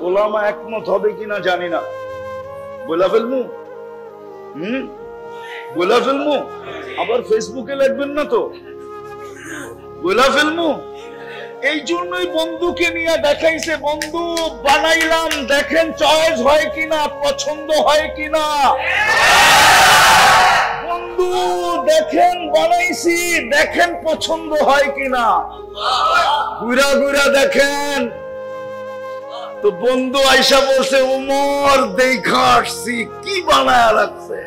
ওলামা একমত হবে কিনা জানি না, বলা ফেলমু বলা ফেলমু, আবার ফেসবুকে লিখবেন না তো, বলা ফেলমু। এই জন্যই বন্ধুকে নিয়ে দেখাইছে, বন্ধু বানাইলাম, দেখেন চয়েস হয় কিনা, পছন্দ হয় কিনা। বন্ধু দেখেন বানাইছি, দেখেন পছন্দ হয় কিনা, ঘুরা ঘুরা দেখেন। তো বন্ধু আইসা বলছে, উমর দেখা আসছি, কি বানায় রাখছে।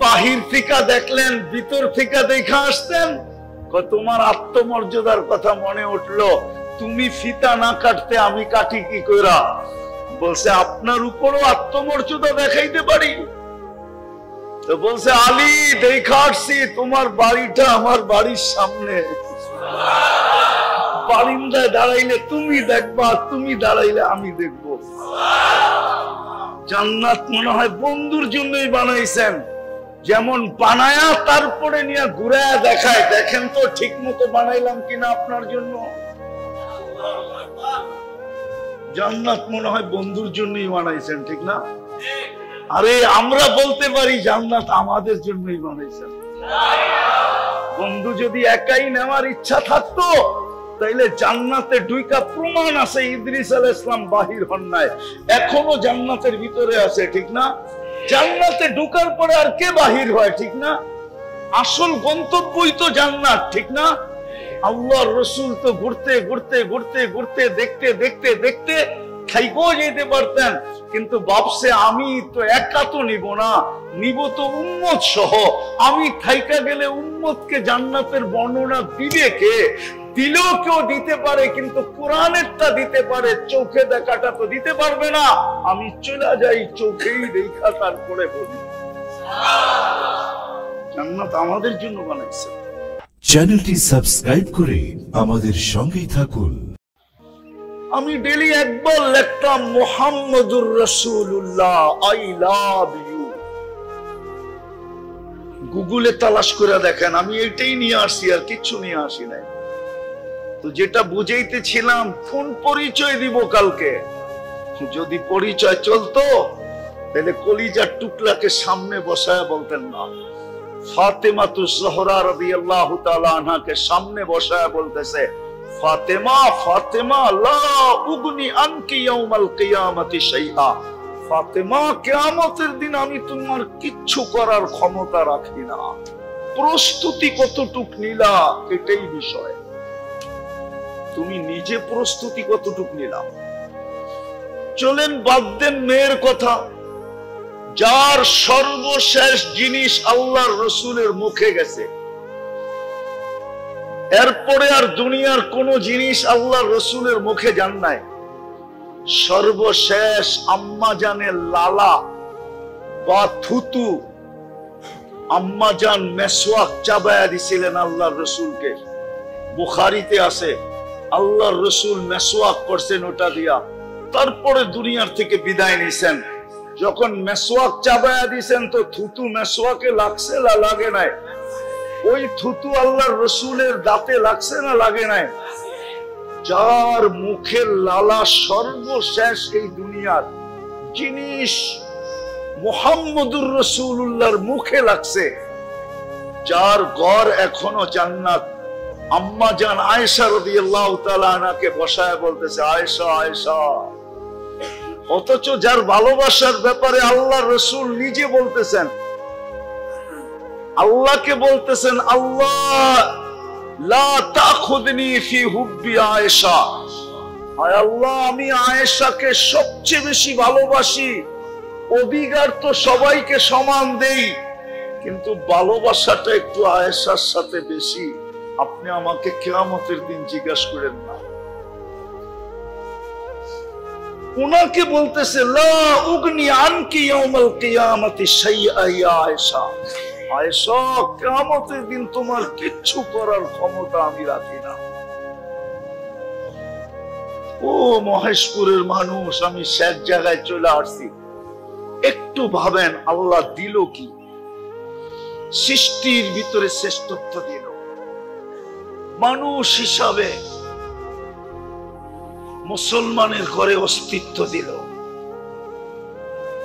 বাহির থেকে দেখলেন, ভিতর থেকে দেখা আসতেন। তোমার আত্মমর্যাদার কথা মনে উঠলো, তুমি ফিতা না কাটতে আমি কাটি কি কইরা। বলছে আপনার উপরও আত্মমর্যাদা দেখাইতে পারি। তো বলছে আলী দেখা আসছি, তোমার বাড়িটা আমার বাড়ির সামনে, বারিন্দায় দাঁড়াইলে তুমি দেখবা, তুমি দাঁড়াইলে আমি দেখবো। জান্নাত মনে হয় বন্ধুর জন্যই বানাইছেন, যেমন বানায়া তারপরে নিয়ে ঘুরায়া দেখায়, দেখেন তো ঠিক মতো বানাইলাম কিনা আপনার জন্য। জান্নাত মনে হয় বন্ধুর জন্যই বানাইছেন, ঠিক না? আরে আমরা বলতে পারি জান্নাত আমাদের জন্যই বানাইছেন। বন্ধু যদি একাই নেওয়ার ইচ্ছা থাকতো, তাইলে জান্নাতে ঢুইকা প্রমাণ আছে ইদ্রিস আলাইহিস সালাম বাহির হন নাই, এখনো জান্নাতের ভিতরে আছে, ঠিক না? জান্নাতে ঢুকার পরে আর কে বাহির হয়, ঠিক না? আসল গন্তব্যই তো জান্নাত, ঠিক না? আল্লাহর রাসূল তো ঘুরতে ঘুরতে ঘুরতে ঘুরতে দেখতে দেখতে দেখতে খাইকো যেতে পারতেন, কিন্তু ভাবছে আমি তো একা তো নিব না, নিব তো উম্মত সহ। আমি থাইকা গেলে উম্মতকে জান্নাতের বর্ণনা দিবে কে? দিলেও কেউ দিতে পারে, কিন্তু কোরআনেরটা দিতে পারে, চোখে দেখাটা তো দিতে পারবে না। আমি চলে যাই, চোখেই দেখা তারপরে বলি। জান্নাত আমাদের জন্য বানাইছে। চ্যানেলটি সাবস্ক্রাইব করে আমাদের সঙ্গেই থাকুন। আমি ডেলি একবার লিখতাম মুহাম্মাদুর রাসূলুল্লাহ, আই লাভ ইউ। গুগলে তালাশ করে দেখেন, আমি এটাই নিয়ে আসছি, আর কিছু নিয়ে আসি নাই। তো যেটা বুঝাইতেছিলাম, কোন পরিচয় দিব কালকে, যদি পরিচয় চলতো তাহলে কলিজার টুকরাকে সামনে বসায় বলতেন না, ফাতেমাতুজ জোহরা রাদিয়াল্লাহু তাআলা আনহাকে সামনে বসায় বলতেছে, ফাতেমা ফাতেমা লা উগনি আনকি ইয়াউমাল কিয়ামাতি শাইআ। ফাতেমা, কিয়ামতের দিন আমি তোমার কিচ্ছু করার ক্ষমতা রাখি না। প্রস্তুতি কতটুক নিলা এটাই বিষয়। তুমি নিজে প্রস্তুতি কতটুক নিলাম। চলেন বাদ দেন মেয়ের কথা, যার সর্বশেষ জিনিস আল্লাহর রাসূলের মুখে গেছে, এরপরে আর দুনিয়ার কোন জিনিস আল্লাহর রাসূলের মুখে যান নাই। সর্বশেষ আম্মা জানের লালা বা থুতু, আম্মা জান মেসওয়াক চাবায়া দিছিলেন আল্লাহর রাসূলকে। বুখারীতে আছে আল্লাহর রাসূল মেসওয়াক করছেন ওটা দিয়া, তারপরে দুনিয়ার থেকে বিদায় নিছেন। যখন মেসওয়াক চাবায়া দিছেন তো থুতু মেসওয়াকে লাগছে না লাগে নাই? ওই থুতু আল্লাহর রাসূলের দাঁতে লাগছে না লাগে নাই? যার মুখের লালা সর্বশেষ এই দুনিয়ার জিনিস মুহাম্মদুর রাসূলুল্লাহর মুখে লাগছে, যার ঘর এখনো জান্নাত, আম্মা জান আয়েশা রাদিয়াল্লাহু তাআলা আনহাকে বসায় বলতেছে, আয়েশা আয়েশা। অথচ যার ভালোবাসার ব্যাপারে আল্লাহর রাসূল নিজে বলতেছেন, আল্লাহকে বলতেছেন, আল্লাহ লা তাখুযনি ফি হুব্বি আয়েশা। হায় আল্লাহ, আমি আয়েশাকে সবচেয়ে বেশি ভালোবাসি। অধিকার তো সবাইকে সমান দেই, কিন্তু ভালোবাসাটা একটু আয়েশার সাথে বেশি। আপনি আমাকে কিয়ামতের দিন জিজ্ঞাসা করেন না। উনাকে বলতেছে, লা উগনি আনকি ইয়াউমাল কিয়ামতি শাইআ ইয়া আয়েশা। আয়েশা, কিয়ামতের দিন তোমার কিচ্ছু করার ক্ষমতা আমি রাখি না। ও মহেশপুরের মানুষ, আমি শেষ জায়গায় চলে আসছি। একটু ভাবেন, আল্লাহ দিল কি? সৃষ্টির ভিতরে শ্রেষ্ঠত্ব দিল। মানুষ হিসাবে মুসলমানের ঘরে অস্তিত্ব দিল।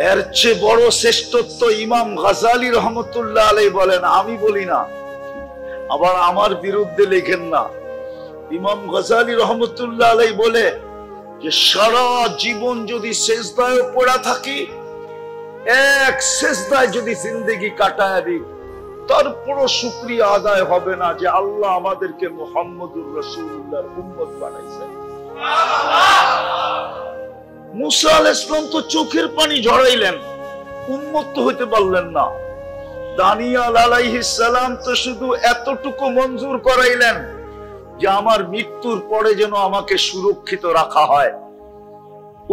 এর চেয়ে বড় শ্রেষ্ঠত্ব ইমাম গাজালি রহমতুল্লাহ আলাইহি বলেন, আমি বলি না, আবার আমার বিরুদ্ধে লেখেন না। ইমাম গাজালি রহমতুল্লাহ আলাইহি বলে যে সারা জীবন যদি সেজদায় পড়া থাকি, এক সেজদায় যদি জিন্দেগি কাটায় দিই, তারপরও শুকরিয়া আদায় হবে না যে আল্লাহ আমাদেরকে মুহাম্মদুর রাসূলুল্লাহর উম্মত বানাইছেন। মুসা আলাইহিস সালাম তো চোখের পানি ঝরাইলেন, উম্মত তো হইতে পারলেন না। দানিয়াল আলাইহিস সালাম তো শুধু এতটুকু মঞ্জুর করাইলেন যে আমার মৃত্যুর পরে যেন আমাকে সুরক্ষিত রাখা হয়,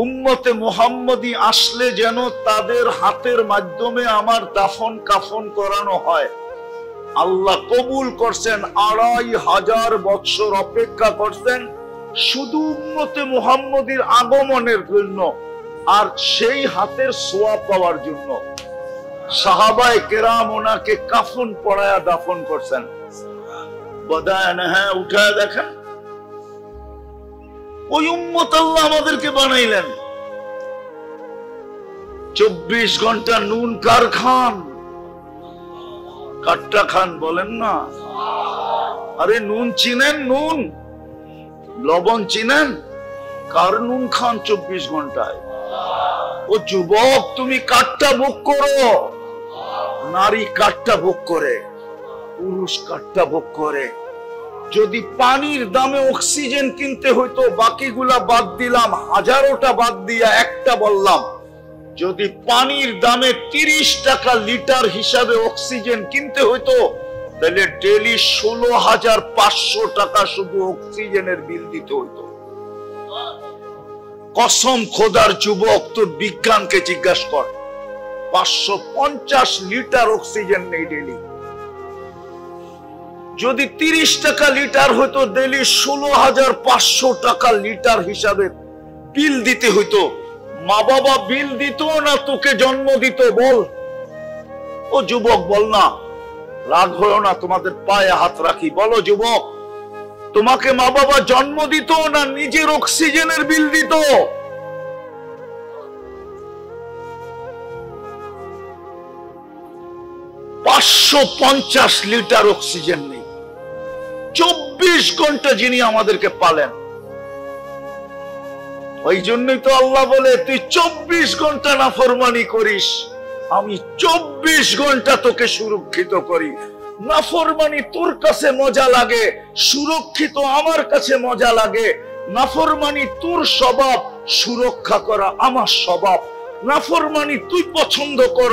উম্মতে মুহাম্মদী আসলে যেন তাদের হাতের মাধ্যমে আমার দাফন কাফন করানো হয়। আল্লাহ কবুল করছেন, 2500 বছর অপেক্ষা করছেন শুধু উম্মতে মুহাম্মদীর আগমনের জন্য আর সেই হাতের ছোঁয়া পাওয়ার জন্য। সাহাবায়ে কেরাম ওনাকে কাফন পরায়া দাফন করছেন। বদায় না, হ্যাঁ উঠায় দেখেন, ওই উম্মত আল্লাহ আমাদেরকে বানাইলেন। 24 ঘন্টা নুন কার খান? কাট্টা খান বলেন না? আরে নুন চিনেন? নুন লবণ চিনেন? কার নুন খান 24 ঘন্টায়? ও যুবক, তুমি কাট্টা ভোগ করো। নারী কাট্টা ভোগ করে, পুরুষ কাট্টা ভোগ করে। যদি পানির দামে অক্সিজেন কিনতে হইতো, বাকিগুলা বাদ দিলাম, 1000টা বাদ দিয়া একটা বললাম, যদি পানির দামে 30 টাকা লিটার হিসাবে অক্সিজেন কিনতে হইতো, তাহলে ডেইলি 16,500 টাকা শুধু অক্সিজেনের বিল দিতে হইতো। কসম খোদার যুবক, তোর বিজ্ঞানকে জিজ্ঞাসা কর, 550 লিটার অক্সিজেন নেই ডেইলি। যদি 30 টাকা লিটার হইতো, ডেইলি 16,500 টাকা লিটার হিসাবে বিল দিতে হইতো। মা বাবা বিল দিত না তোকে জন্ম দিত? বল ও যুবক, বল না, রাগ হলো না, তোমাদের পায়ে হাত রাখি, বলো যুবক, তোমাকে মা বাবা জন্ম দিত না নিজের অক্সিজেনের বিল দিত? 550 লিটার অক্সিজেন নেই, 24 ঘন্টা যিনি আমাদেরকে পালেন। ওই জন্যই তো আল্লাহ বলে, তুই 24 ঘন্টা নাফরমানি করিস, আমি 24 ঘন্টা তোকে সুরক্ষিত করি। নাফরমানি তোর কাছে মজা লাগে, সুরক্ষিত আমার কাছে মজা লাগে। নাফরমানি তোর স্বভাব, সুরক্ষা করা আমার স্বভাব। নাফরমানি তুই পছন্দ কর,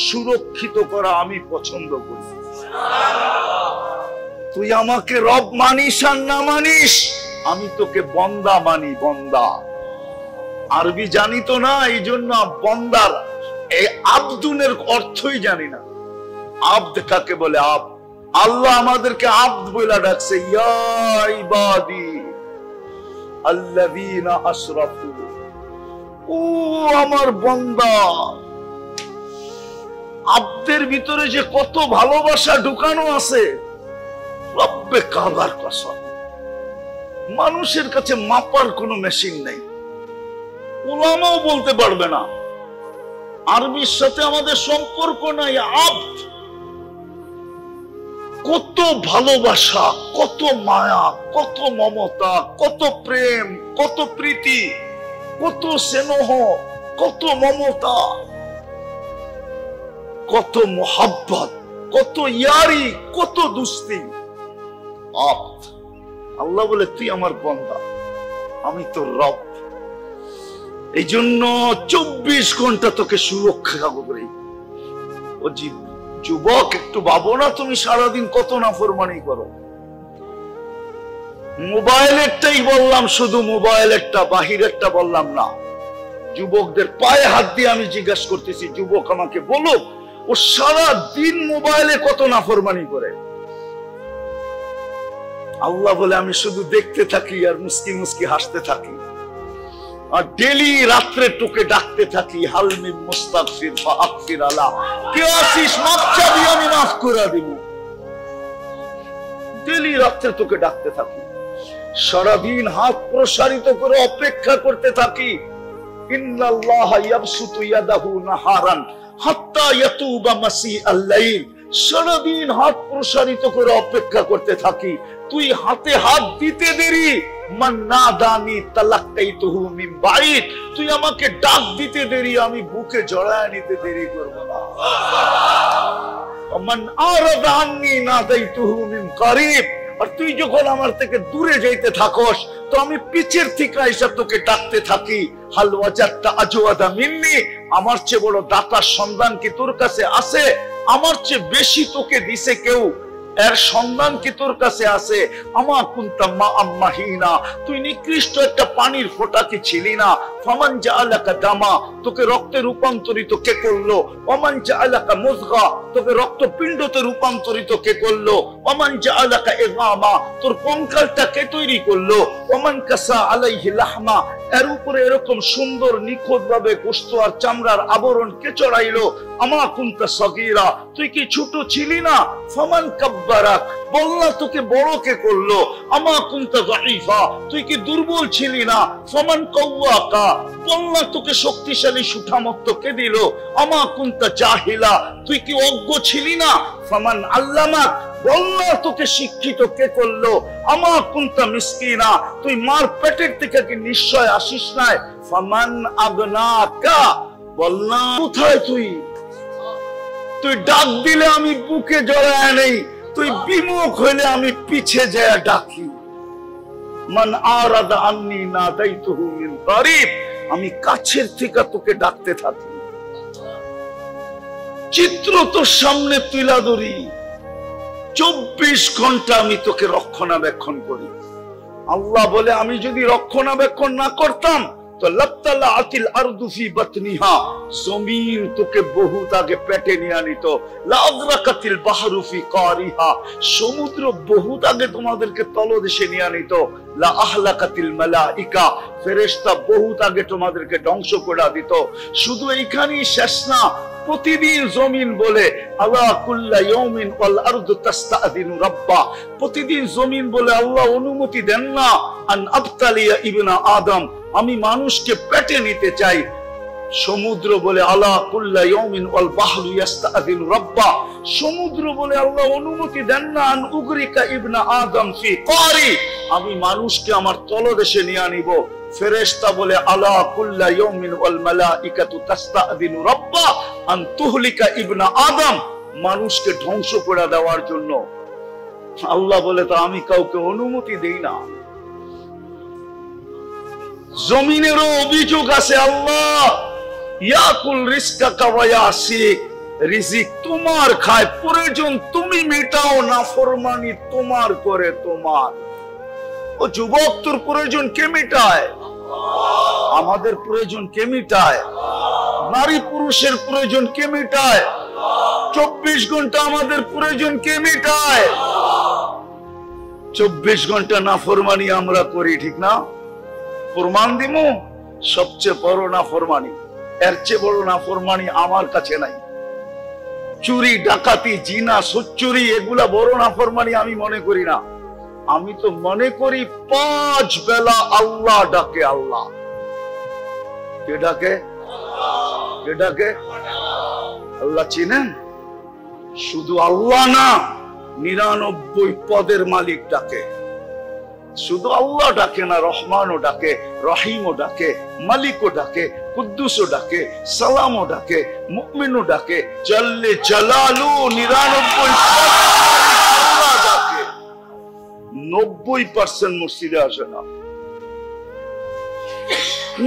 সুরক্ষিত করা আমি পছন্দ করি। তুই আমাকে রব মানিস আর না মানিস, আমি তোকে বন্দা মানি, বন্দা। আরবি জানি তো না, এই জন্য বন্দার এই আব্দুনের অর্থই জানি না। আব্দ কাকে বলে? আব আল্লাহ আমাদেরকে আব্দ বলে ডাকছে, ইয়া ইবাদি আল্লাযীনা আসরাফু, ও আমার বান্দা। আব্দের ভিতরে যে কত ভালোবাসা ঢুকানো আছে, রব্বে কাবার কসম। মানুষের কাছে মাপার কোনো মেশিন নেই, উলামাও বলতে পারবে না। আরবির সাথে আমাদের সম্পর্ক নাই। আব্দ, কত ভালোবাসা, কত মায়া, কত মমতা, কত প্রেম, কত প্রীতি, কত স্নেহ, কত মমতা, কত মোহাব্বত, কত ইয়ারি, কত দুস্তি। আব্দ। আল্লাহ বলে, তুই আমার বান্দা, আমি তোর রব। এই জন্য 24 ঘন্টা তোকে সুরক্ষা করি। ও যুবক, একটু ভাবো না, তুমি সারাদিন কত নাফরমানি করো। মোবাইলেরটাই বললাম, শুধু মোবাইলেরটা, বাহিরেরটা বললাম না। যুবকদের পায়ে হাত দিয়ে আমি জিজ্ঞাসা করতেছি, যুবক আমাকে বলো, ও সারা দিন মোবাইলে কত নাফরমানি করে? আল্লাহ বলে, আমি শুধু দেখতে থাকি আর মুস্কি মুস্কি হাসতে থাকি, আর ডেলি রাত্রে তোকে ডাকতে থাকি, হালমি মুস্তাগফির ফাগফির আলা, কে আছিস, মাফ চাবি, আমি মাফ করে দিব। ডেলি রাত্রে তোকে ডাকতে থাকি, সারাদিন হাত প্রসারিত করে অপেক্ষা করতে থাকি, ইন্নাল্লাহা ইয়াবসুতু ইয়াদাহু নাহারান হাত্তা ইয়াতুবা মাসিআল লাইল। সারাদিন হাত প্রসারিত করে অপেক্ষা করতে থাকি, তুই হাতে হাত দিতে দেরি, মান নাদানি তালাক্কাইতুহু মিন বাঈদ, তুই আমাকে ডাক দিতে দেরি, আমি বুকে জড়ায় নিতে দেরি করব না। মান আরাদা আন্নী নাদাইতুহু মিন করিব, আর তুই যখন আমার থেকে দূরে যাইতে থাকস তো আমি পিছের থেকে এসে তোকে ডাকতে থাকি। হাল ওয়াজাদতা আজওয়াদা মিন্নি, আমার চেয়ে বড় দাতার সন্ধান কি তোর কাছে আছে? আমার চেয়ে বেশি তোকে দিছে কেউ, এর সন্ধান কি তোর কাছে আছে? আমা কুনতা মা আম্মাহিনা, তুই নিকৃষ্ট একটা পানির ফোঁটা কি ছিলি না? ফামান জাআলাকা দামা, তোকে রক্তে রূপান্তরিত কে করলো? ওমান জাআলাকা মুযগা, তোকে রক্তপিণ্ডতে রূপান্তরিত কে করলো? ওমান জাআলাকা ইযামা, তোর কঙ্কালটা কে তৈরি করলো? ওমান কাসা আলাইহি লাহমা, এর উপরে এরকম সুন্দর নিখুঁত ভাবে গোশত আর চামড়ার আবরণ কে চড়াইলো? আমা কুনতা সগীরা, তুই কি ছোট ছিলি না? ফামান কাব্বারাক, বলনা তোকে বড় কে করলো? আমা কুনতা যায়ীফা, তুই কি দুর্বল ছিলি না? ফামান কাওয়াকা, বলনা তোকে শক্তিশালী সুঠামত্ত কে দিল? আমা কুনতা জাহিলা, তুই কি অজ্ঞ ছিলি না? ফামান আল্লামাক, বলনা তোকে শিক্ষিত কে করলো? আমা কুনতা মিসকিনা, তুই মার পেটের থেকে কি নিশ্চয় আসিস নাই? ফামান আগনাকা, বলনা কোথায় তুই? তুই ডাক দিলে আমি বুকে জড়ায় নেই, তুই বিমুখ হইলে আমি পিছে যায় ডাকি। মান আরাদা আন্নী নাদাইতুহু মিন করিব, আমি কাছের থেকে তোকে ডাকতে থাকি। চিত্র তোর সামনে তুলা ধরি, 24 ঘন্টা আমি তোকে রক্ষণাবেক্ষণ করি। আল্লাহ বলে আমি যদি রক্ষণাবেক্ষণ না করতাম তো লাত্তালাআতিল আরদু ফি বাতনিহা, জমিন তোকে বহুত আগে পেটে নিয়ে নিত। লাআগরাকাতিল বাহরু ফি কারিহা, সমুদ্র বহুত আগে তোমাদেরকে তলদেশে নিয়ে নিত। লা আহলাকাতিল মালাইকা, ফেরেশতা বহুত আগে তোমাদেরকে ধ্বংস করে দিত। শুধু এইখানেই শেষ না, প্রতিদিন জমিন বলে আলা কুল্লা ইয়াউমিন ওয়াল আরদু তাস্তাযিনু রাব্বা, প্রতিদিন জমিন বলে আল্লাহ অনুমতি দেন না আন আবতালিয়া ইবনা আদম, আমি মানুষকে পেটে নিতে চাই। সমুদ্র বলে আলা কুল্লা ইয়াউমিন ওয়াল বাহরু ইস্তাযিনু রাব্বা, সমুদ্র বলে আল্লাহ অনুমতি দেন না আন উগরিকা ইবনা আদম ফি কারি, আমি মানুষকে আমার তলদেশে নিয়ে আনিব। ফেরেশতা বলে আলা কুল্লা ইয়াউমিন ওয়াল মালাইকাতু তাস্তাযিনু রাব্বা আন তুহলিকা ইবনা আদম, মানুষকে ধ্বংস করে দেওয়ার জন্য। আল্লাহ বলে তো আমি কাউকে অনুমতি দেই না। জমিনেরও অভিযোগ আছে, আল্লাহ ইয়াকুল রিজকাকা ওয়া ইয়াসিক, রিজিক তোমার খায়, প্রয়োজন তুমি মেটাও, নাফরমানি তোমার করে তোমার। ও যুবক, তোর প্রয়োজন কে মেটায়? আমাদের প্রয়োজন কে মেটায়? নারী পুরুষের প্রয়োজন কে মেটায়? 24 ঘন্টা আমাদের প্রয়োজন কে মেটায়? 24 ঘন্টা নাফরমানি আমরা করি, ঠিক না? প্রমাণ দিমু, সবচেয়ে বড় নাফরমানি, এর চেয়ে বড় নাফরমানি আমার কাছে নাই। চুরি, ডাকাতি, জিনা, সুচ্চুরি, এগুলা বড় নাফরমানি আমি মনে করি না। আমি তো মনে করি 5 বেলা আল্লাহ ডাকে। আল্লাহ কে ডাকে? কে ডাকে? আল্লাহ চিনেন? শুধু আল্লাহ না, 99 পদের মালিক ডাকে। শুধু আল্লাহ ডাকে না, রহমানও ডাকে, রহিমও ডাকে, মালিকও ডাকে, কুদ্দুসও ডাকে, সালামও ডাকে, মুমিনও ডাকে, জাল্লে জালালু 99 আল্লাহ ডাকে। 90% মসজিদে আসে না,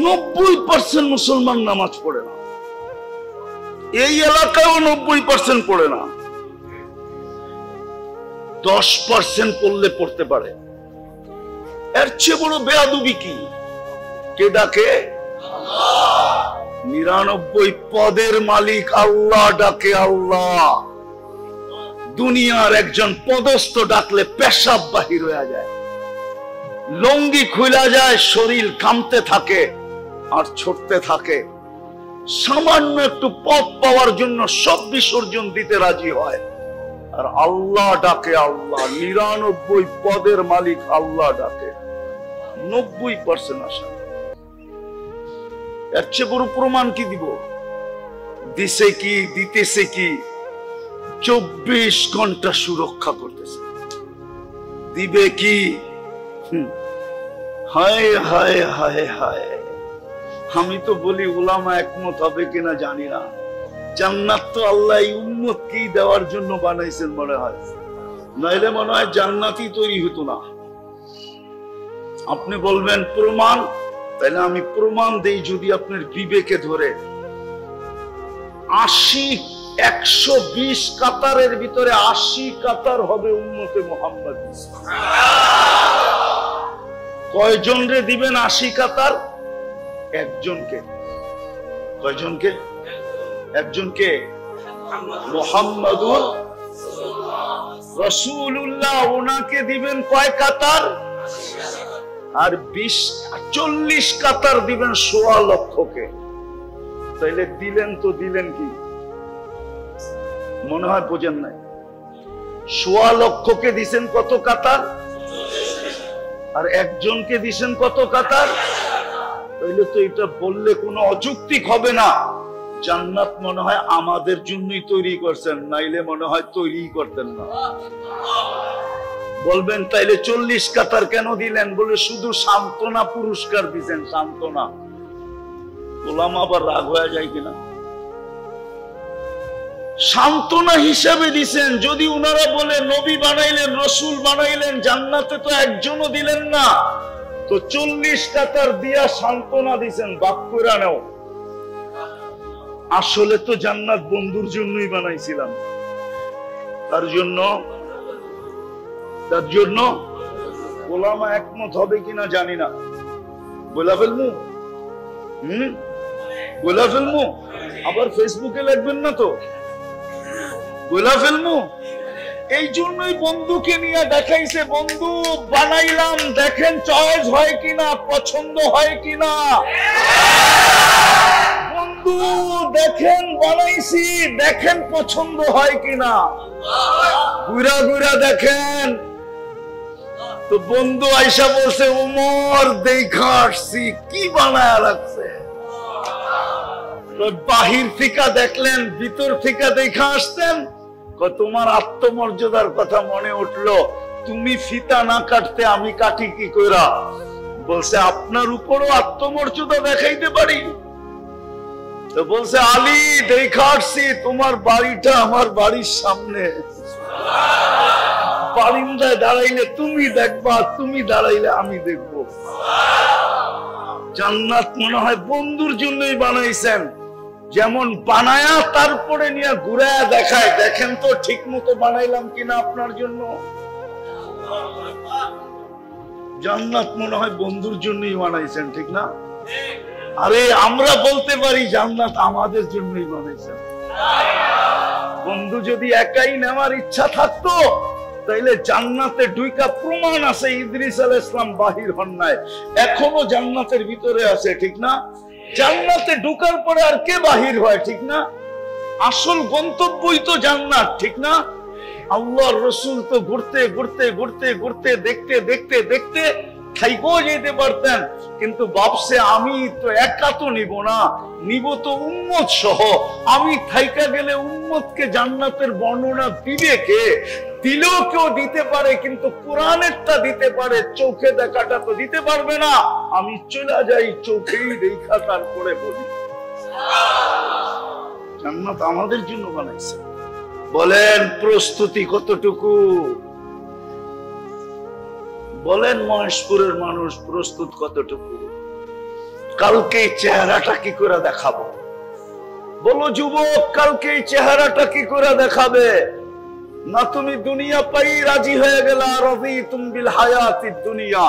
90% মুসলমান নামাজ পড়ে না, এই এলাকায়ও 90% পড়ে না, 10% পড়লে পড়তে পারে। এর চেয়ে বড় বেয়াদবি কি? কে ডাকে? 99 পদের মালিক আল্লাহ ডাকে। আল্লাহ। দুনিয়ার একজন পদস্থ ডাকলে পেশাব বাহির হয়ে যায়, লঙ্গি খুলে যায়, শরীর কামতে থাকে আর ছুটতে থাকে। সামান্য একটু পদ পাওয়ার জন্য সব বিসর্জন দিতে রাজি হয়। আর আল্লাহ ডাকে। আল্লাহ 99 পদের মালিক আল্লাহ ডাকে। 90% আশা। এর চেয়ে বড় প্রমাণ কি দিব? দিছে কি, দিতেছে কি? 24 ঘন্টা সুরক্ষা করতেছে। দিবে কি? হায় হায় হায় হায়। আমি তো বলি উলামা একমত হবে কিনা জানি না। জান্নাত তো আল্লাহ উম্মতকেই দেওয়ার জন্য বানাইছেন মনে হয়, নাইলে মনে হয় জান্নাতই তৈরি হতো না। আপনি বলবেন প্রমাণ, তাহলে আমি প্রমাণ দেই। যদি আপনার বিবেকে ধরে 120 কাতারের ভিতরে 80 কাতার হবে উম্মতে মুহাম্মদ। কয়জন রে দিবেন 80 কাতার? একজনকে। কয়জনকে? একজনকে। মুহাম্মাদুর রাসূলুল্লাহ, ওনাকে দিবেন কয় কাতার? আর 40 কাতার দিবেন 1.25 লক্ষকে। তাইলে দিলেন তো দিলেন কি? মনে হয় বোঝেন নাই। 1.25 লক্ষকে দিছেন কত কাতার? আর একজনকে দিছেন কত কাতার? তাইলে তো এটা বললে কোনো অযৌক্তিক হবে না। জান্নাত মনে হয় আমাদের জন্যই তৈরি করছেন, নাইলে মনে হয় তৈরি করতেন না। বলবেন তাইলে 40 কাতার কেন দিলেন? বলে শুধু সান্ত্বনা পুরস্কার দিচ্ছেন, সান্ত্বনা। ওলামা আবার রাগ হয়ে যায় কিনা? সান্ত্বনা হিসাবে দিছেন। যদি উনারা বলে নবী বানাইলেন, রসুল বানাইলেন, জান্নাতে তো একজনও দিলেন না, তো 40 কাতার দিয়া সান্ত্বনা দিছেন, বাক কইরা নাও। আসলে তো জান্নাত বন্ধুর জন্যই বানাইছিলাম। তার জন্য ওলামা একমত হবে কিনা জানি না। বলা ফেলমু? বলা ফেলমু? আবার ফেসবুকে লিখবেন না তো? বলা ফেলমু? এই জন্যই বন্ধুকে নিয়ে দেখাইছে, বন্ধু বানাইলাম, দেখেন চয়েস হয় কিনা, পছন্দ হয় কিনা। বন্ধু দেখেন বানাইছি, দেখেন পছন্দ হয় কিনা। ঘুরা ঘুরা দেখেন তো বন্ধু আইসা বলছে, উমর দেখা আসছি, কি বানায় লাগছে। বাহির থেকে দেখলেন, ভিতর থেকে দেখা আসতেন। তোমার আত্মমর্যাদার কথা মনে উঠলো, তুমি ফিতা না কাটতে আমি কাটি কি কইরা? বলছে আপনার উপরও আত্মমর্যাদা দেখাইতে পারি। তো বলছে আলী দেখা আসছি, তোমার বাড়িটা আমার বাড়ির সামনে, বারিন্দায় দাঁড়াইলে তুমি দেখবা, তুমি দাঁড়াইলে আমি দেখবো। জান্নাত মনে হয় বন্ধুর জন্যই বানাইছেন। যেমন বানায়া তারপরে নিয়ে ঘুরায়া দেখায়, দেখেন তো ঠিক মতো বানাইলাম কিনা আপনার জন্য। জান্নাত মনে হয় বন্ধুর জন্যই বানাইছেন, ঠিক না? আরে আমরা বলতে পারি জান্নাত আমাদের জন্যই বানাইছেন। বন্ধু যদি একাই নেওয়ার ইচ্ছা থাকতো, তাইলে জান্নাতে ঢুইকা প্রমাণ আছে ইদ্রিস আলাইহিস সালাম বাহির হন নাই, এখনো জান্নাতের ভিতরে আছে, ঠিক না? জান্নাতে ঢুকার পরে আর কে বাহির হয়, ঠিক না? আসল গন্তব্যই তো জান্নাত, ঠিক না? আল্লাহর রাসূল তো ঘুরতে ঘুরতে ঘুরতে ঘুরতে দেখতে দেখতে দেখতে থাইকো যেতে পারতেন, কিন্তু ভাবছে আমি তো একা তো নিব না, নিব তো উম্মত সহ। আমি থাইকা গেলে উম্মতকে জান্নাতের বর্ণনা দিবে কে? দিলেও কেউ দিতে পারে, কিন্তু কোরআনেরটা দিতে পারে, চোখে দেখাটা তো দিতে পারবে না। আমি চলে যাই, চোখেই দেখা তারপরে বলি। জান্নাত আমাদের জন্য বানাইছে। বলেন প্রস্তুতি কতটুকু? বলেন মহেশপুরের মানুষ প্রস্তুত কতটুকু? কালকে চেহারাটা কি করে দেখাবো? বলো যুবক, কালকে চেহারাটা কি করে দেখাবে? না তুমি দুনিয়া পাই রাজি হয়ে গেলা, রাযীতুম বিল হায়াতিদ দুনিয়া,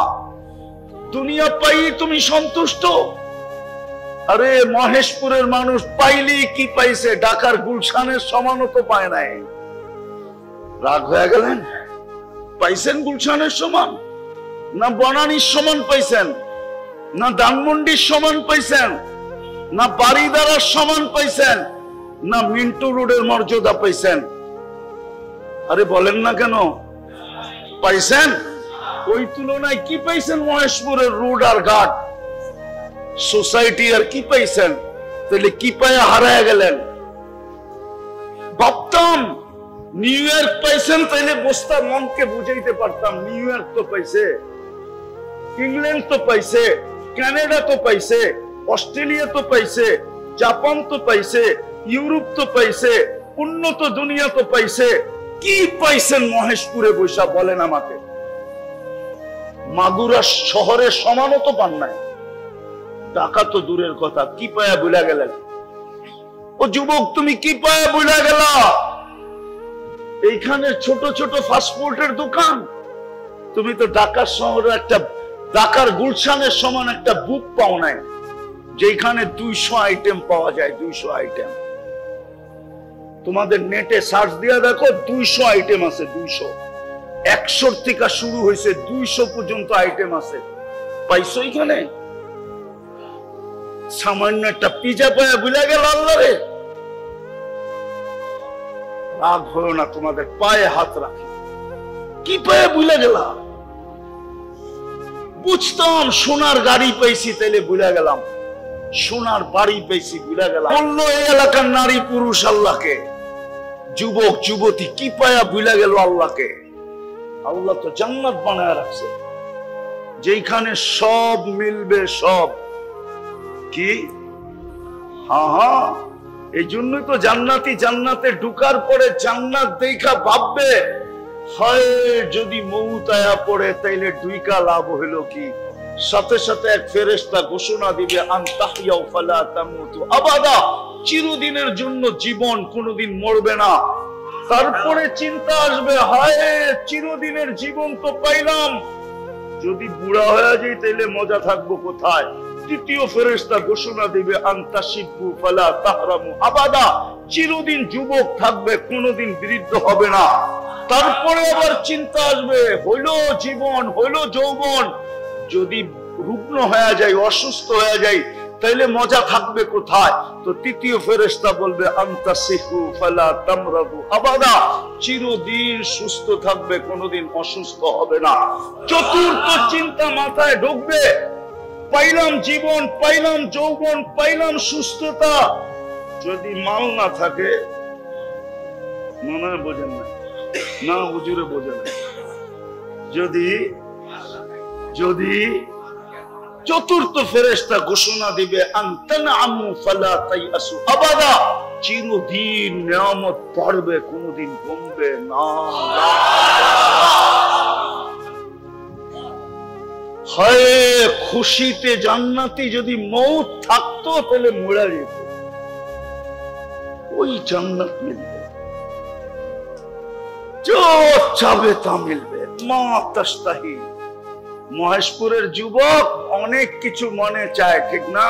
দুনিয়া পাই তুমি সন্তুষ্ট। আরে মহেশপুরের মানুষ পাইলি কি পাইছে? ঢাকার গুলশানের সমানও তো পায় নাই। রাগ হয়ে গেলেন? পাইছেন গুলশানের সমান? না বনানীর সমান পাইছেন? না ধানমন্ডির সমান পাইছেন? না বাড়িদারার সমান পাইছেন? না মিন্টু রোডের মর্যাদা পাইছেন? আরে বলেন না কেন? পাইছেন? ওই তুলনায় কি পাইছেন মহেশপুরের রোড আর ঘাট সোসাইটি আর কি পাইছেন? তাহলে কি পায়া হারায় গেলেন? ভাবতাম নিউ ইয়র্ক পাইছেন, তাইলে বসতাম, মনকে বুঝাইতে পারতাম নিউ ইয়র্ক তো পাইছে, ইংল্যান্ড তো পাইছে, কানাডা তো পাইছে, অস্ট্রেলিয়া তো পাইছে, জাপান তো পাইছে, ইউরোপ তো পাইছে, উন্নত দুনিয়া তো পাইছে। কি পাইছেন মহেশপুরে বৈশা বলেন আমাকে? মাগুরা শহরের সমানও তো পান নাই, টাকা তো দূরের কথা। কি পায়া ভুলা গেলেন? ও যুবক, তুমি কি পায়া ভুলা গেলা? এইখানে ছোট ছোট ফাস্টফুডের দোকান, তুমি তো ঢাকা শহরে একটা ঢাকার গুলশানের সমান একটা বুক পাও নাই, যেখানে 200 আইটেম পাওয়া যায়। 200 আইটেম তোমাদের নেটে সার্চ দিয়া দেখো, 200 আইটেম আছে। 200, 100 থেকে শুরু হয়েছে, 200 পর্যন্ত আইটেম আছে। পাইছো এখানে? সামান্য একটা পিজা পায়া ভুলে গেল আল্লাহ রে। রাগ হলো না, তোমাদের পায়ে হাত রাখি। কি পায়ে ভুলে গেলা? বুঝতাম সোনার গাড়ি পাইছি, তাইলে ভুলে গেলাম। সোনার বাড়ি পেয়েছি, ভুলে গেলাম। বললো এই এলাকার নারী পুরুষ আল্লাহকে। যুবক যুবতী কি পায়া ভুলে গেল আল্লাহকে? আল্লাহ তো জান্নাত বানায় রাখছে, যেখানে সব মিলবে, সব। কি? হ্যাঁ, এই জন্যই তো জান্নাতি জান্নাতে ঢুকার পরে জান্নাত দেখা ভাববে, হয় যদি মউত আয়া পড়ে তাইলে ঢুইকা লাভ হইল কি? সাথে সাথে এক ফেরেশতা ঘোষণা দিবে, আনতাহিয়াউ ফালা তামুতু আবাদা, চিরদিনের জন্য জীবন, কোনোদিন মরবে না। তারপরে চিন্তা আসবে, হায় চিরদিনের জীবন তো পাইলাম, যদি বুড়া হয়ে যাই তাইলে মজা থাকবো কোথায়? তৃতীয় ফেরেশতা ঘোষণা দিবে, আনতাশিবু ফালা তাহরামু আবাদা, চিরদিন যুবক থাকবে, কোনোদিন বৃদ্ধ হবে না। তারপরে আবার চিন্তা আসবে, হইলো জীবন, হইলো যৌবন, যদি রুগ্ন হয়ে যায়, অসুস্থ হয়ে যায়, তাইলে মজা থাকবে কোথায়? তো তৃতীয় ফেরেশতা বলবে, আনতাসিহু ফালা তামরাদু আবাদা, চিরদিন সুস্থ থাকবে, কোনোদিন অসুস্থ হবে না। চতুর্থ চিন্তা মাথায় ঢুকবে, পাইলাম জীবন, পাইলাম যৌবন, পাইলাম সুস্থতা, যদি মাল না থাকে, মনে হয় বোঝেন না, হুজুরে বোঝেন, যদি চতুর্থ ফেরেশতা ঘোষণা দিবে, আনতানআমু ফালা তাইয়াসু আবাদা, চিরদিন নিয়ামত পড়বে, কোনোদিন কমবে না। হয় খুশিতে জান্নাতি যদি মউত থাকতো তাহলে মরে যেত, ওই জান্নাত মিলবে, যা চাবে তা মিলবে। মা তাস্তাহি। মহেশপুরের যুবক অনেক কিছু মনে চায়, ঠিক না?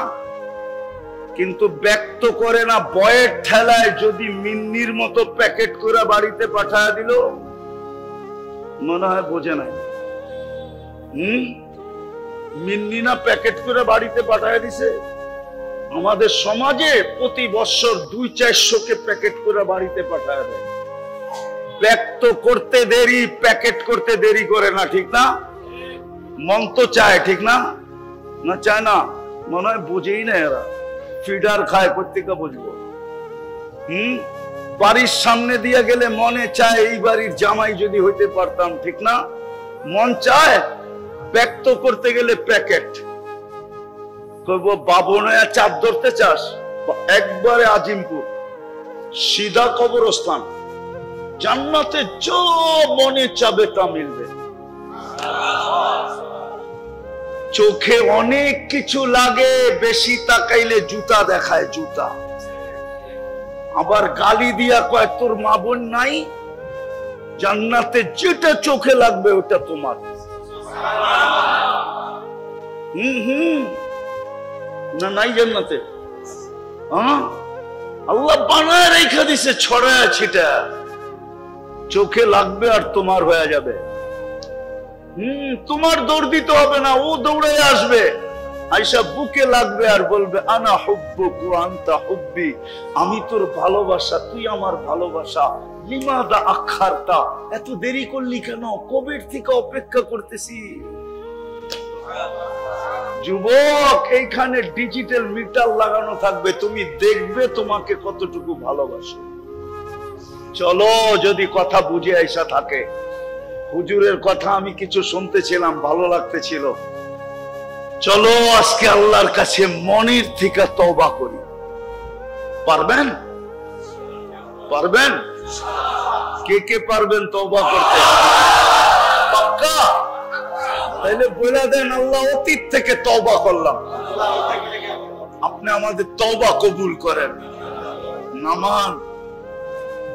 কিন্তু ব্যক্ত করে না। বয়ের ঠেলায় যদি মিন্নির মতো প্যাকেট করে বাড়িতে পাঠায় দিল, মনে হয় বোঝে নাই। মিন্নি না প্যাকেট করে বাড়িতে পাঠায় দিছে। আমাদের সমাজে প্রতি বছর 200-400 প্যাকেট করে বাড়িতে পাঠায় দেয়। ব্যক্ত করতে দেরি, প্যাকেট করতে দেরি করে না, ঠিক না? মন তো চায়, ঠিক না? না চায় না? মনে হয় বুঝেই না এরা, ফিডার খায়, প্রত্যেকটা বুঝবো। বাড়ির সামনে দিয়ে গেলে মনে চায় এই বাড়ির জামাই যদি হইতে পারতাম, ঠিক না? মন চায়। ব্যক্ত করতে গেলে প্যাকেট করবো। বাবনয়া চাপ ধরতে চাস, একবারে আজিমপুর, সিধা কবরস্থান। জান্নাতে যা মনে চাবে তা মিলবে। চোখে অনেক কিছু লাগে, বেশি তাকাইলে জুতা দেখায়, জুতা। আবার গালি দিয়া কয় তোর মা বোন নাই। জান্নাতে যেটা চোখে লাগবে ওটা তোমার। না নাই জান্নাতে? আল্লাহ বানায় রেখে দিছে ছড়ায় ছিটা, চোখে লাগবে আর তোমার হয়ে যাবে। তোমার দৌড় দিতে হবে না, ও দৌড়ে আসবে। আয়েশা বুকে লাগবে আর বলবে আনা হুব্বুক ওয়া আনতা হুব্বি, আমি তোর ভালোবাসা, তুই আমার ভালোবাসা। লিমাদা আখারতা, এত দেরি করলি কেন? কবে থেকে অপেক্ষা করতেছি। যুবক, এইখানে ডিজিটাল মিটার লাগানো থাকবে, তুমি দেখবে তোমাকে কতটুকু ভালোবাসে। চলো, যদি কথা বুঝে আইসা থাকে। হুজুরের কথা আমি কিছু শুনতেছিলাম, ভালো লাগতেছিল। চলো আজকে আল্লাহর কাছে মনের থেকে তওবা করি। পারবেন? পারবেন? কে কে পারবেন তওবা করতে? পাক্কা? তাহলে বলে দেন, আল্লাহ অতীত থেকে তওবা করলাম, আপনি আমাদের তওবা কবুল করেন। নামান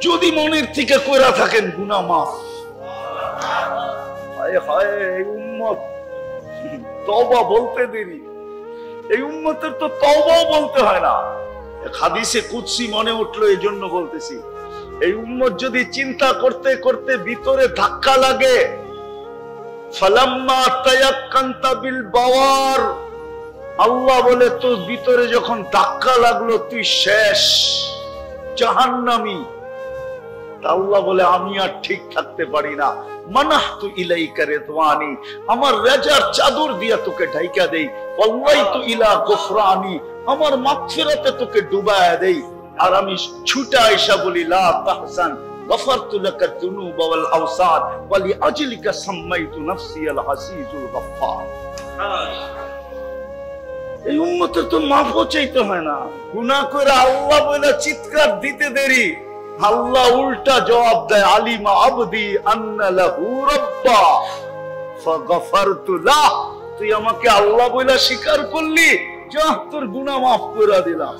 যদি মনের থেকে কইরা থাকেন গুনাহ মাফ। হায় হায়, এই উম্মত তওবা বলতে দেরি, এই উম্মতের তো তওবাও বলতে হয় না। হাদিসে কুদসি মনে উঠলো, এই জন্য বলতেছি। এই উম্মত যদি চিন্তা করতে করতে ভিতরে ধাক্কা লাগে, ফালাম্মা তায়াক্কানতা বিল বাওয়ার, আল্লাহ বলে তোর ভিতরে যখন ধাক্কা লাগলো তুই শেষ, জাহান্নামী। আল্লাহ বলে আমি আর ঠিক থাকতে পারি না, মানাহতু ইলাইকা রিদওয়ানি, আমার রাজার চাদর দিয়া তোকে ঢাইকা দেই, ওয়াল্লাইতু ইলা গুফরানি, আমার মাগফিরাতে তোকে ডুবায়া দেই। আর আমি ছুটা আয়েশা বলি লা তাহজান গফারতু লাকা যুনুবা ওয়াল আওসাদ ওয়া লিআজলিকা সাম্মাইতু নাফসি আল হাসিজুল গফফার। এই উম্মতের তো মাফও চাইতে হয় না, গুনাহ করে আল্লাহ বলে চিৎকার দিতে দেরি, আল্লাহ উল্টা জবাব দেয়, আলিমা আবদি আন্না লাহু রাব্বা ফাগফারতু লাহ, তুই আমাকে আল্লাহ বলে স্বীকার করলি, যা তোর গুনাহ মাফ করে দিলাম।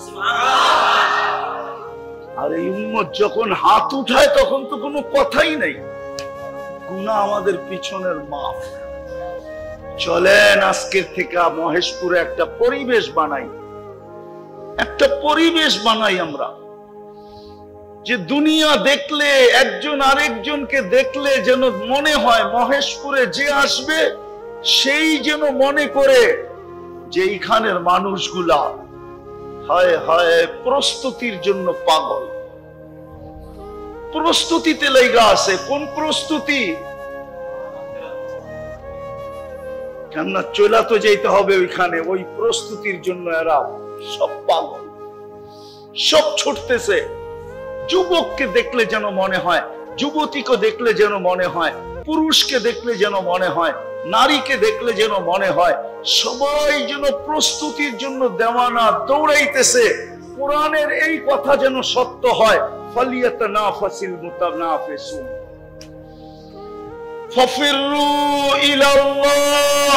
আর এই উম্মত যখন হাত উঠায় তখন তো কোনো কথাই নাই, গুনাহ আমাদের পিছনের মাফ। চলেন আজকের থেকে মহেশপুরে একটা পরিবেশ বানাই, একটা পরিবেশ বানাই আমরা, যে দুনিয়া দেখলে, একজন আরেকজনকে দেখলে যেন মনে হয় মহেশপুরে যে আসবে সেই যেন মনে করে যে এইখানের মানুষগুলা হায় হায় প্রস্তুতির জন্য পাগল, প্রস্তুতিতে লেগা আছে। কোন প্রস্তুতি? কেননা চলা তো যেতে হবে ওইখানে, ওই প্রস্তুতির জন্য এরা সব পাগল, সব ছুটতেছে। যুবককে দেখলে যেন মনে হয়, যুবতীকে দেখলে যেন মনে হয়, পুরুষকে দেখলে যেন মনে হয়, নারীকে দেখলে যেন মনে হয় সবাই যেন প্রস্তুতির জন্য দেওয়ানা, দৌড়াইতেছে। কোরআনের এই কথা যেন সত্য হয়, ফালিয়াতানাফাসিল মুতানাফিসুন ফাফিরু ইলাল্লাহ,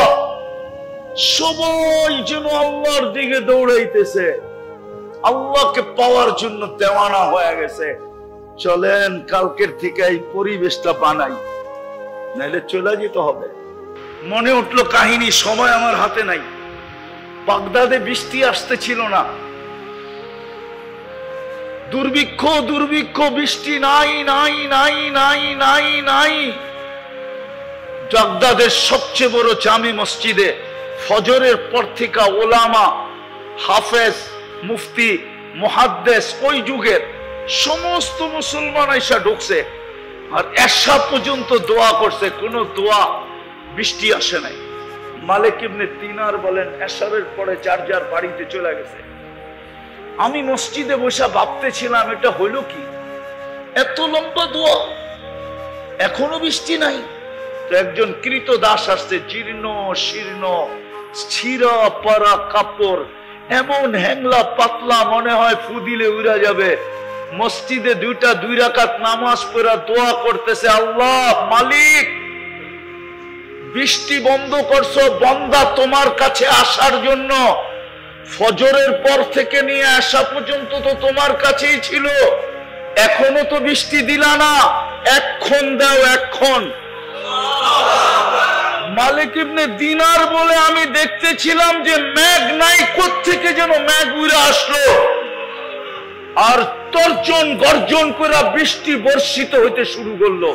সবাই যেন আল্লাহর দিকে দৌড়াইতেছে, আল্লাহকে পাওয়ার জন্য দেওয়ানা হয়ে গেছে। চলেন কালকের থেকে এই পরিবেশটা বানাই, নাইলে চলে যেতে হবে। মনে উঠলো কাহিনী, সময় আমার হাতে নাই। বাগদাদে বৃষ্টি আসতে ছিল না, দুর্ভিক্ষ দুর্ভিক্ষ, বৃষ্টি নাই নাই নাই নাই নাই নাই। বাগদাদের সবচেয়ে বড় জামে মসজিদে ফজরের পর থেকে ওলামা, হাফেজ, মুফতি, মুহাদ্দিস, ওই যুগের সমস্ত মুসলমান আইসা ঢুকছে, আর এশা পর্যন্ত দোয়া করছে, কোন দোয়া বৃষ্টি আসে নাই। মালিক ইবনে দিনার বলেন এশারের পরে যার যার বাড়িতে চলে গেছে। আমি মসজিদে বসে ভাবতেছিলাম এটা হইল কি, এত লম্বা দোয়া, এখনো বৃষ্টি নাই। তো একজন কৃত দাস আসছে, জীর্ণ শীর্ণ, ছিঁড়া পারা কাপড়, এমন হ্যাংলা পাতলা, মনে হয় ফু দিলে উড়া যাবে। মসজিদে দুই রাকাত নামাজ পড়া দোয়া করতেছে, আল্লাহ মালিক বৃষ্টি বন্ধ করছো, বান্দা তোমার কাছে আসার জন্য ফজরের পর থেকে নিয়ে আসা পর্যন্ত তো তোমার কাছেই ছিল, এখনো তো বৃষ্টি দিলা না, এক্ষণ দাও এক্ষণ। মালিক ইবনে দিনার বলে আমি দেখতেছিলাম যে মেঘ নাই, কোত্থেকে যেন মেঘ উড়ে আসলো, আর তর্জন গর্জন করে বৃষ্টি বর্ষিত হইতে শুরু করলো।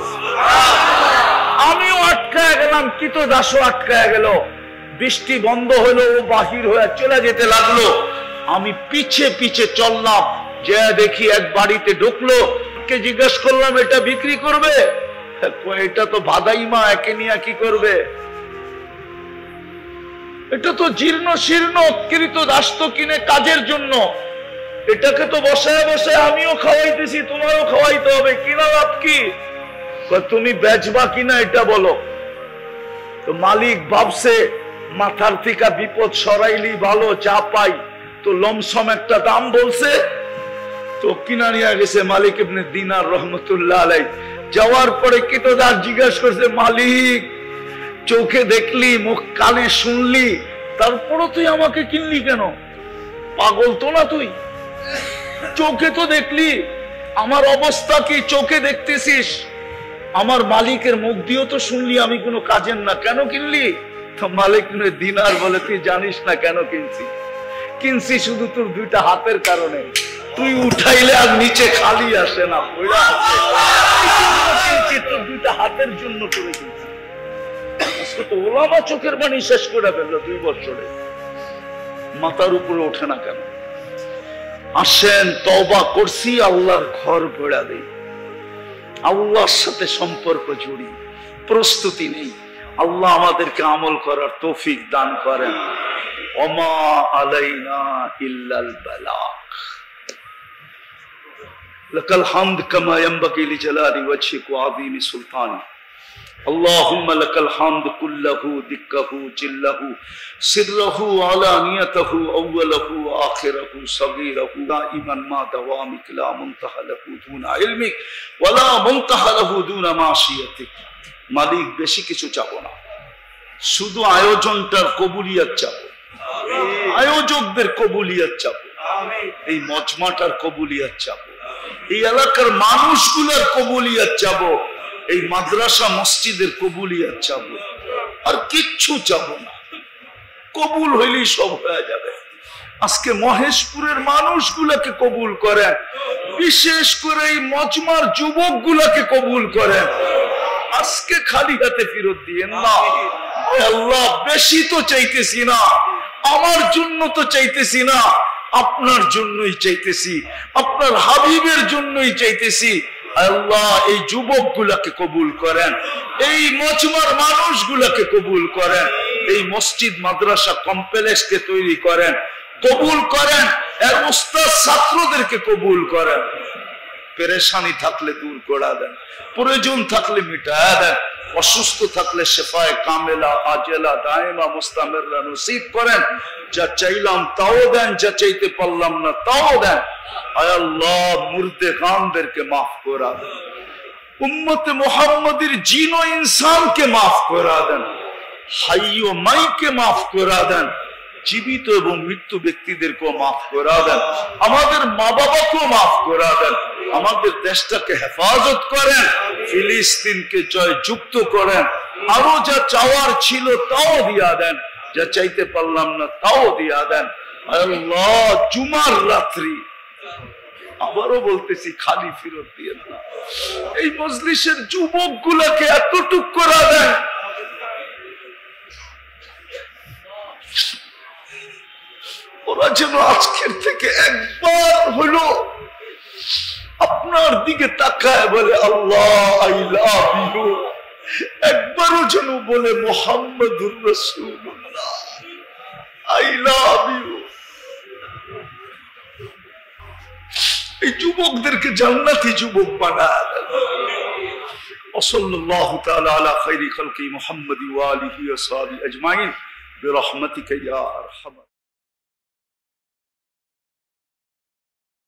আমিও আটকায় গেলাম, কৃত দাসও আটকায় গেল। বৃষ্টি বন্ধ হলো, ও বাহির হয়ে চলে যেতে লাগলো। আমি পিছে পিছে চললাম, যে দেখি এক বাড়িতে ঢুকলো। কে জিজ্ঞেস করলাম এটা বিক্রি করবে? এটা তো ভাদাইমা, একে নিয়ে কি করবে? এটা তো জীর্ণ শীর্ণ কৃত দাস্ত কিনে কাজের জন্য। এটাকে তো বসায় বসায় আমিও খাওয়াইতেছি, তোমারও খাওয়াইতে হবে, কিনা লাভ কি? তুমি বেচবা কিনা এটা বলো। তো মালিক ভাবছে মাথার থেকে বিপদ সরাইলি ভালো, যা পাই। তো লমসম একটা দাম বলছে, তো কিনা নিয়ে গেছে মালিক ইবনে দিনার রহমতুল্লাহ আলাইহি। যাওয়ার পরে কৃতদাস জিজ্ঞাসা করছে, মালিক চোখে দেখলি, মুখ কানে শুনলি, তারপরও তুই আমাকে কিনলি কেন? পাগল তো না তুই? চোখে তো দেখলি, আমার অবস্থা কি চোখে দেখতেছিস, আমার মালিকের মুখ দিয়েও তো শুনলি আমি কোনো কাজের না, কেন কিনলি? তো মালিক দিনার বলে, তুই জানিস না কেন কিনছি? কিনছি শুধু তোর দুইটা হাতের কারণে। তুই উঠাইলে আর নিচে খালি আসে না, তোর দুইটা হাতের জন্য করে কিনছি। ওলামা চোখের বাণী শেষ করে ফেললো 2 বছরে, মাথার উপরে ওঠে না কেন? আসেন তওবা করছি, আল্লাহর ঘর বেড়া দেই, আল্লাহর সাথে সম্পর্ক জড়ি, প্রস্তুতি নেই। আল্লাহ আমাদেরকে আমল করার তৌফিক দান করেন। ওমা আলাইনা ইল্লাল বালাগ। লাকাল হামদ কামা ইয়ানবাগি লিজালালি ওয়াজহিকা ওয়া আযীমি সুলতানি। اللهم لك الحمد كله دكه جله سره علانيته اوله واخره صغيره دائما ما دوامك لا منتهى له دون علمك ولا منتهى له دون معصيتك। মালিক বেশি কিছু চাবো না, শুধু আয়োজনটার কবুলিয়ত চাবো, আয়োজকদের কবুলিয়ত চাবো, এই মজমাটার কবুলিয়ত চাবো, এই এলাকার মানুষগুলোর কবুলিয়ত চাবো, এই মাদ্রাসা মসজিদের কবুলিয়ত চাবো, আর কিচ্ছু চাবো না। কবুল হইলেই সব হয়ে যাবে। আজকে মহেশপুরের মানুষগুলোকে কবুল করেন, বিশেষ করে এই মজমার যুবকগুলোকে কবুল করেন। আজকে খালি হাতে ফেরত দিয়েন না। আল্লাহ বেশি তো চাইতেছি না, আমার জন্য তো চাইতেছি না, আপনার জন্যই চাইতেছি, আপনার হাবিবের জন্যই চাইতেছি। আল্লাহ এই যুবকগুলোকে কবুল করেন, এই মজমার মানুষগুলোকে কবুল করেন, এই মসজিদ মাদ্রাসা কমপ্লেক্সকে তৈরি করেন, কবুল করেন, এর উস্তাদ ছাত্রদেরকে কবুল করেন। পেরেশানি থাকলে দূর করে দেন, প্রয়োজন থাকলে মিটায়া দেন, অসুস্থ থাকলে শেফায়ে কামেলা আজেলা দায়েমা মুস্তামিররা নসিব করেন। যা চাইলাম তাও দেন, যা চাইতে পারলাম না তাও দেন। আয় আল্লাহ মুর্দে গামদেরকে মাফ করে দেন, উম্মতে মুহাম্মাদের জিন ও ইনসানকে মাফ করে দেন, হাই ও মাইকে মাফ করে দেন, জীবিত এবং মৃত্যু ব্যক্তিদেরকেও মাফ করে দেন, আমাদের মা বাবাকেও মাফ করে দেন, আমাদের দেশটাকে হেফাজত করেন, ফিলিস্তিনকে জয়যুক্ত করেন, আরো যা চাওয়ার ছিল তাও দিয়া দেন, যা চাইতে পারলাম না তাও দিয়া দেন। আল্লাহ জুমার রাত্রি আবারও বলতেছি, খালি ফেরত দিয়েন না। এই মজলিসের যুবক গুলাকে এতটুক করে দেন, ওরা যেন আজকের থেকে একবার হলো আপনার দিকে তাকায় বলে আল্লাহ আই লাভ ইউ, একবারও যেন বলে মুহাম্মাদুর রাসূলুল্লাহ আই লাভ ইউ। এই যুবকদেরকে জান্নাতি যুবক বানায় দেন। ওয়াসাল্লাল্লাহু তাআলা আলা খায়রি খালকি মুহাম্মাদি ওয়া আলিহি ওয়া সাহবিহি আজমাইন বিরহমাতিকা ইয়া আরহাম।